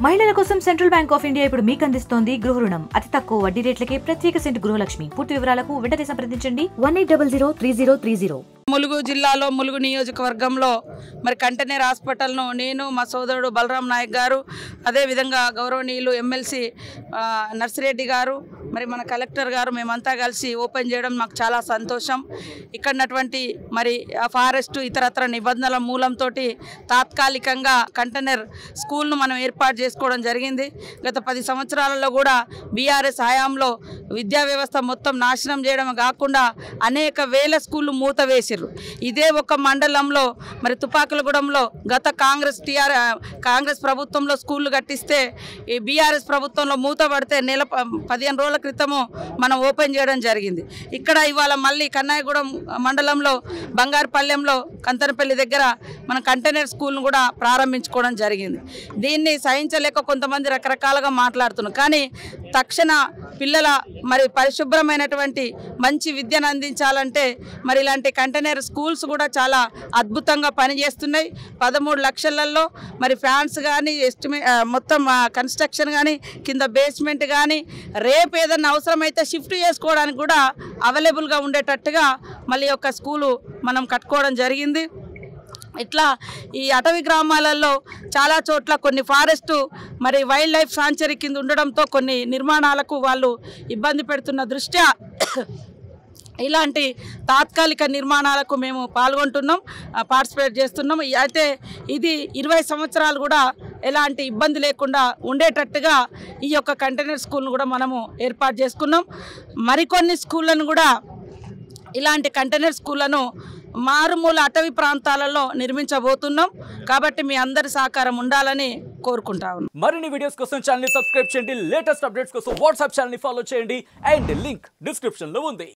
మహిళల కోసం central bank of India ఇప్పుడు మీకు అందిస్తోంది గృహ రుణం. అతి తక్కువ వడ్డీ రేట్లకే ప్రత్యేక సెంటు గృహలక్ష్మి. పూర్తి వివరాలకు వెంటనే సంప్రదించండి 18003030. ములుగు జిల్లాలో ములుగు నియోజకవర్గంలో మరి కంటైనర్ హాస్పిటల్ను నేను మా సోదరుడు బలరాం నాయక్ గారు, అదేవిధంగా గౌరవనీయులు ఎమ్మెల్సీ నర్సిరెడ్డి గారు, మరి మన కలెక్టర్ గారు మేమంతా కలిసి ఓపెన్ చేయడం మాకు చాలా సంతోషం. ఇక్కడటువంటి మరి ఫారెస్ట్ ఇతరత్ర నిబంధనల మూలంతో తాత్కాలికంగా కంటైనర్ స్కూల్ను మనం ఏర్పాటు చేసుకోవడం జరిగింది. గత 10 సంవత్సరాలలో కూడా బీఆర్ఎస్ హయాంలో విద్యా వ్యవస్థ మొత్తం నాశనం చేయడం కాకుండా అనేక వేల స్కూళ్ళు మూత వేసిర్రు. ఇదే ఒక మండలంలో మరి తుపాకులగూడెంలో గత కాంగ్రెస్ ప్రభుత్వంలో స్కూళ్ళు కట్టిస్తే ఈ బీఆర్ఎస్ ప్రభుత్వంలో మూత పడితే 15 రోజుల క్రితము మనం ఓపెన్ చేయడం జరిగింది. ఇక్కడ ఇవాళ మళ్ళీ కన్నాయగూడెం మండలంలో బంగారుపల్లెంలో కంతనపల్లి దగ్గర మన కంటైనర్ స్కూల్ను కూడా ప్రారంభించుకోవడం జరిగింది. దీన్ని సహించలేక కొంతమంది రకరకాలుగా మాట్లాడుతున్నారు. కానీ తక్షణ పిల్లల మరి పరిశుభ్రమైనటువంటి మంచి విద్యను అందించాలంటే మరి ఇలాంటి కంటైనర్ స్కూల్స్ కూడా చాలా అద్భుతంగా పనిచేస్తున్నాయి. 13 లక్షలలో మరి ఫ్యాన్స్ కానీ మొత్తం కన్స్ట్రక్షన్ కానీ కింద బేస్మెంట్ కానీ రేపు ఏదైనా అవసరమైతే షిఫ్ట్ చేసుకోవడానికి కూడా అవైలబుల్గా ఉండేటట్టుగా మళ్ళీ ఒక స్కూలు మనం కట్టుకోవడం జరిగింది. ఇట్లా ఈ అటవీ గ్రామాలలో చాలా చోట్ల కొన్ని ఫారెస్టు మరి వైల్డ్ లైఫ్ సాంచురీ కింద ఉండడంతో కొన్ని నిర్మాణాలకు వాళ్ళు ఇబ్బంది పెడుతున్న దృష్ట్యా ఇలాంటి తాత్కాలిక నిర్మాణాలకు మేము పార్టిసిపేట్ చేస్తున్నాం. అయితే ఇది 20 సంవత్సరాలు కూడా ఎలాంటి ఇబ్బంది లేకుండా ఉండేటట్టుగా ఈ యొక్క కంటైనర్ స్కూల్ను కూడా మనము ఏర్పాటు చేసుకున్నాం. మరికొన్ని స్కూళ్ళను కూడా ఇలాంటి కంటైనర్ స్కూళ్ళను మారుమూల అటవీ ప్రాంతాలలో నిర్మించబోతున్నాం. కాబట్టి మీ అందరి సహకారం ఉండాలని కోరుకుంటా ఉన్నాం. మరిన్ని వీడియోస్ కోసం ఛానల్ ని సబ్స్క్రైబ్ చేయండి. లేటెస్ట్ అప్డేట్స్ కోసం వాట్సాప్ ఛానల్ ని ఫాలో చేయండి. అండ్ లింక్ డిస్క్రిప్షన్ లో ఉంది.